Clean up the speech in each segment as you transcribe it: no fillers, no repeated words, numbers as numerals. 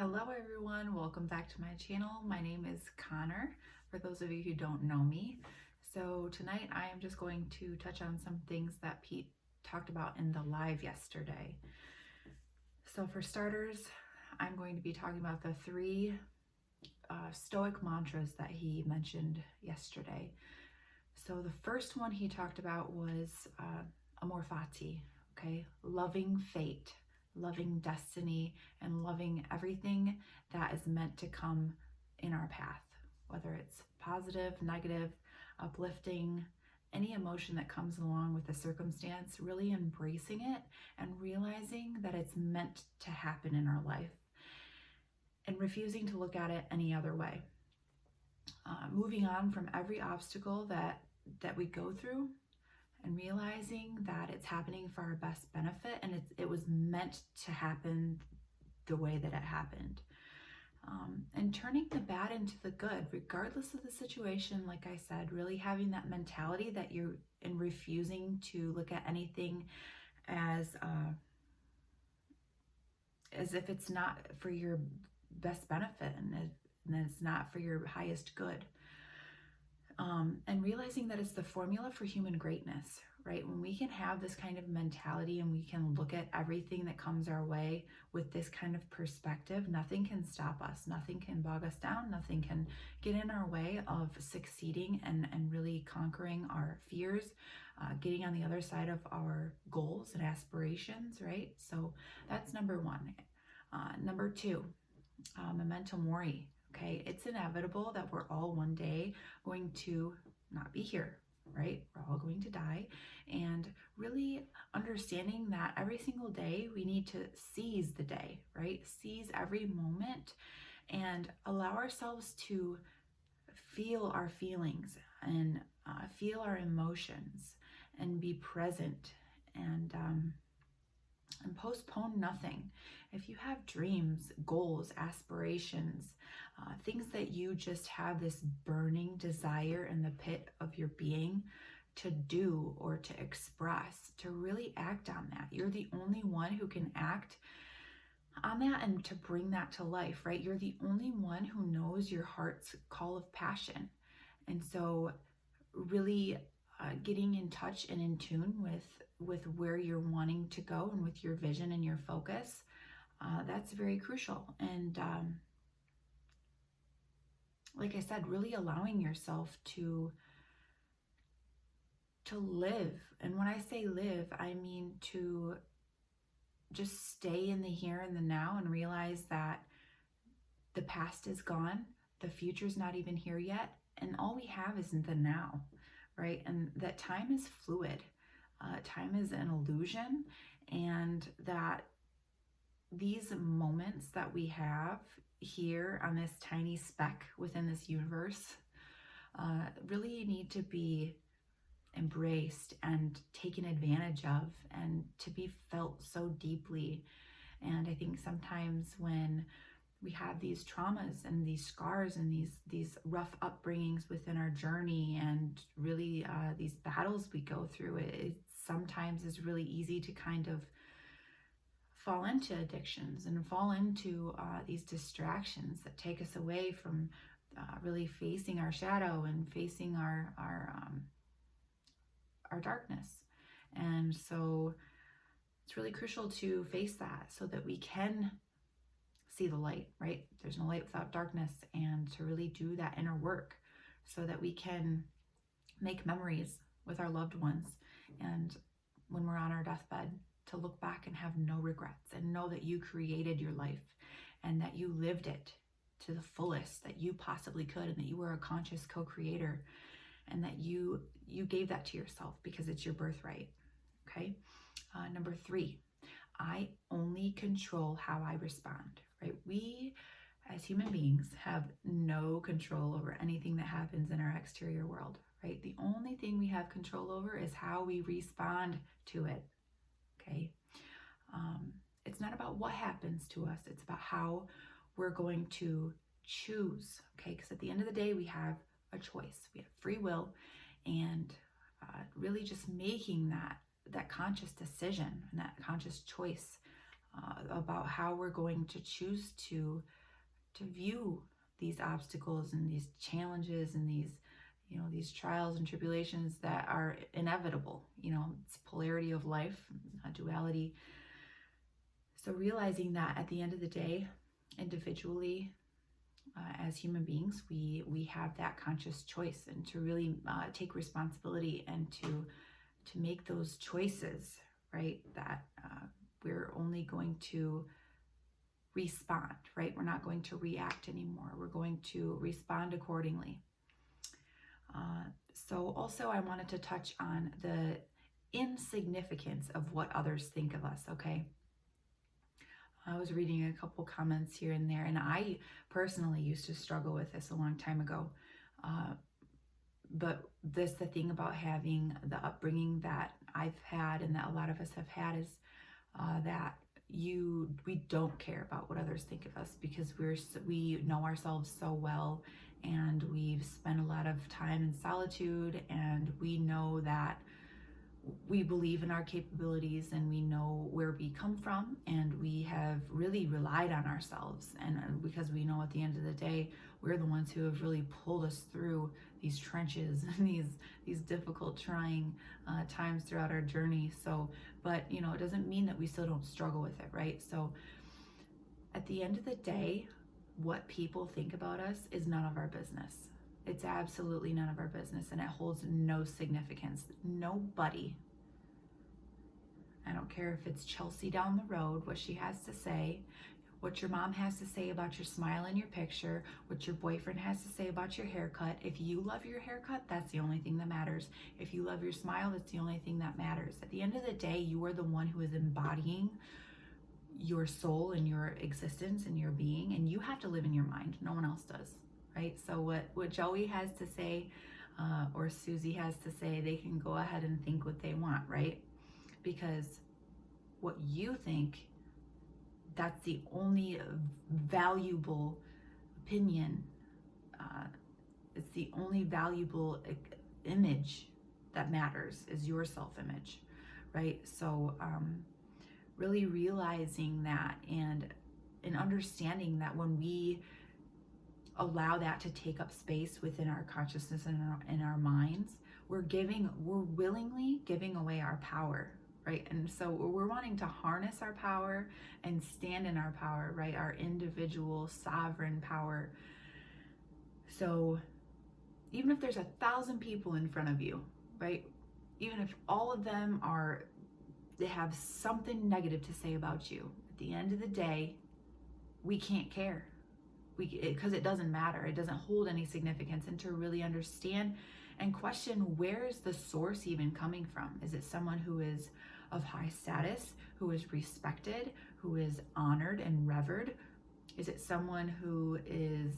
Hello everyone, welcome back to my channel. My name is Connor, for those of you who don't know me. So tonight I am just going to touch on some things that Pete talked about in the live yesterday. So for starters, I'm going to be talking about the three Stoic mantras that he mentioned yesterday. So the first one he talked about was Amor Fati, okay? Loving fate, loving destiny, and loving everything that is meant to come in our path, whether it's positive, negative, uplifting, any emotion that comes along with the circumstance, really embracing it and realizing that it's meant to happen in our life and refusing to look at it any other way. Moving on from every obstacle that we go through and realizing that it's happening for our best benefit and it was meant to happen the way that it happened. And turning the bad into the good, regardless of the situation, like I said, really having that mentality that you're in refusing to look at anything as if it's not for your best benefit and it's not for your highest good. And realizing that it's the formula for human greatness, right? When we can have this kind of mentality and we can look at everything that comes our way with this kind of perspective, nothing can stop us, nothing can bog us down, nothing can get in our way of succeeding and really conquering our fears, getting on the other side of our goals and aspirations, right? So that's number one. Number two, memento mori. Okay, it's inevitable that we're all one day going to not be here, right? We're all going to die. And really understanding that every single day we need to seize the day, right? Seize every moment and allow ourselves to feel our feelings and feel our emotions and be present and postpone nothing. If you have dreams, goals, aspirations, things that you just have this burning desire in the pit of your being to do or to express, to really act on that. You're the only one who can act on that and to bring that to life, right? You're the only one who knows your heart's call of passion. And so really getting in touch and in tune with where you're wanting to go and with your vision and your focus, that's very crucial. And like I said, really allowing yourself to live. And when I say live, I mean to just stay in the here and the now and realize that the past is gone, the future's not even here yet, and all we have is the now, right? And that time is fluid. Time is an illusion, and that these moments that we have here on this tiny speck within this universe really need to be embraced and taken advantage of and to be felt so deeply. And I think sometimes when we have these traumas and these scars and these rough upbringings within our journey and really these battles we go through, it sometimes is really easy to kind of fall into addictions and fall into these distractions that take us away from really facing our shadow and facing our darkness. And so it's really crucial to face that so that we can see the light, right? There's no light without darkness, and to really do that inner work so that we can make memories with our loved ones, and when we're on our deathbed, to look back and have no regrets and know that you created your life and that you lived it to the fullest that you possibly could, and that you were a conscious co-creator, and that you gave that to yourself because it's your birthright. Okay. Number three, I only control how I respond, right? We as human beings have no control over anything that happens in our exterior world, right? The only thing we have control over is how we respond to it. Okay. It's not about what happens to us. It's about how we're going to choose. Okay. Because at the end of the day, we have a choice. We have free will, and really just making that conscious decision and that conscious choice about how we're going to choose to view these obstacles and these challenges and these trials and tribulations that are inevitable. It's polarity of life, duality. So realizing that at the end of the day, individually, as human beings, we have that conscious choice, and to really take responsibility and to make those choices, right? That we're only going to respond, right? We're not going to react anymore. We're going to respond accordingly. So also I wanted to touch on the insignificance of what others think of us, okay? I was reading a couple comments here and there, and I personally used to struggle with this a long time ago. But the thing about having the upbringing that I've had and that a lot of us have had is that we don't care about what others think of us, because we know ourselves so well, and we've spent a lot of time in solitude, and we know that we believe in our capabilities, and we know where we come from, and we have really relied on ourselves, and because we know at the end of the day we're the ones who have really pulled us through these trenches and these difficult, trying times throughout our journey. So, but it doesn't mean that we still don't struggle with it, right? So at the end of the day, what people think about us is none of our business. It's absolutely none of our business, and it holds no significance. Nobody, I don't care if it's Chelsea down the road, what she has to say, what your mom has to say about your smile in your picture, what your boyfriend has to say about your haircut. If you love your haircut, that's the only thing that matters. If you love your smile, that's the only thing that matters. At the end of the day, you are the one who is embodying your soul and your existence and your being, and you have to live in your mind. No one else does, right? So what Joey has to say or Susie has to say, they can go ahead and think what they want, right? Because what you think, that's the only valuable opinion. It's the only valuable image that matters, is your self-image, right? So really realizing that and understanding that when we allow that to take up space within our consciousness and in our minds, we're willingly giving away our power, right? And so we're wanting to harness our power and stand in our power, right? Our individual sovereign power. So even if there's 1,000 people in front of you, right? Even if all of them they have something negative to say about you, at the end of the day, we can't care. Because it doesn't matter. It doesn't hold any significance. And to really understand and question, where is the source even coming from? Is it someone who is of high status, who is respected, who is honored and revered? Is it someone who is,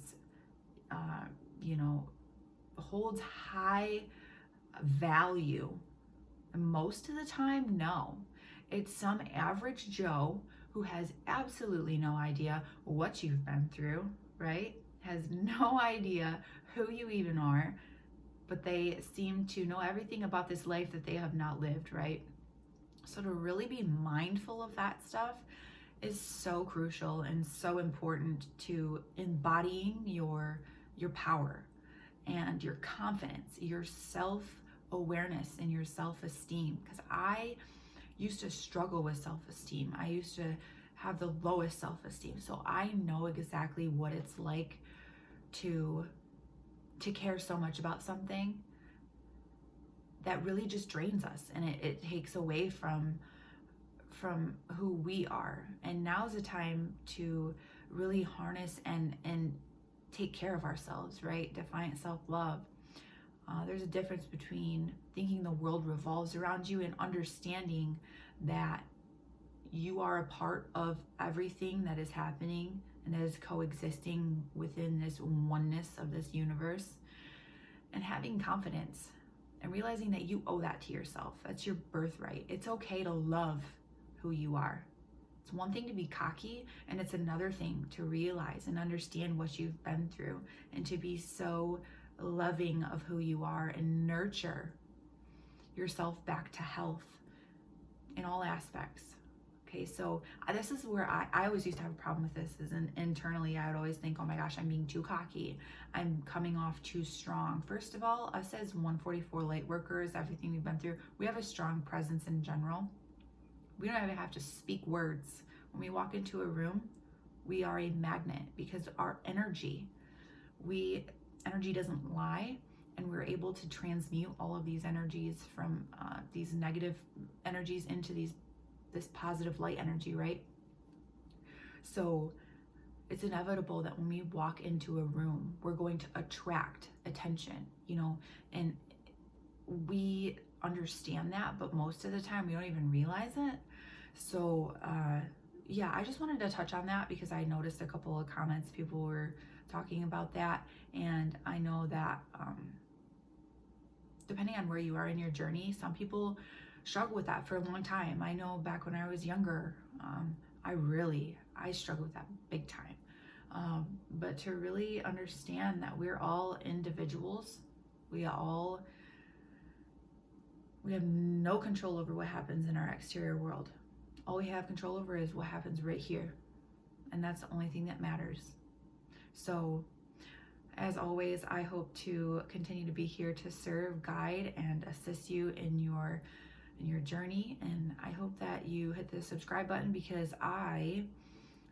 holds high value? Most of the time, no. It's some average Joe who has absolutely no idea what you've been through, right? Has no idea who you even are, but they seem to know everything about this life that they have not lived, right? So to really be mindful of that stuff is so crucial and so important to embodying your power and your confidence, your self-awareness and your self-esteem. Because I used to struggle with self-esteem. I used to have the lowest self-esteem. So I know exactly what it's like to care so much about something that really just drains us, and it takes away from who we are. And now's the time to really harness and take care of ourselves, right? Defiant self-love. There's a difference between thinking the world revolves around you and understanding that you are a part of everything that is happening and that is coexisting within this oneness of this universe, and having confidence and realizing that you owe that to yourself. That's your birthright. It's okay to love who you are. It's one thing to be cocky, and it's another thing to realize and understand what you've been through, and to be so loving of who you are and nurture yourself back to health in all aspects. Okay, so this is where I always used to have a problem with this, is internally I would always think, oh my gosh, I'm being too cocky. I'm coming off too strong. First of all, us as 144 light workers, everything we've been through, we have a strong presence in general. We don't even have to speak words. When we walk into a room, we are a magnet because our energy doesn't lie, and we're able to transmute all of these energies from these negative energies into this positive light energy, right? So it's inevitable that when we walk into a room, we're going to attract attention, you know, and we understand that, but most of the time we don't even realize it. So yeah, I just wanted to touch on that because I noticed a couple of comments, people were talking about that, and I know that depending on where you are in your journey, some people struggle with that for a long time. I know back when I was younger, I struggled with that big time. But to really understand that we're all individuals, we have no control over what happens in our exterior world. All we have control over is what happens right here, and that's the only thing that matters. So as always, I hope to continue to be here to serve, guide, and assist you in your journey. And I hope that you hit the subscribe button because I'm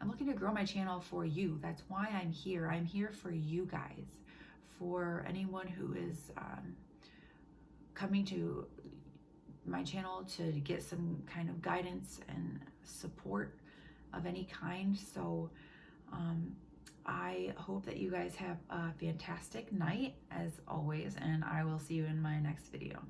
looking to grow my channel for you. That's why I'm here. I'm here for you guys, for anyone who is coming to my channel to get some kind of guidance and support of any kind. So I hope that you guys have a fantastic night as always, and I will see you in my next video.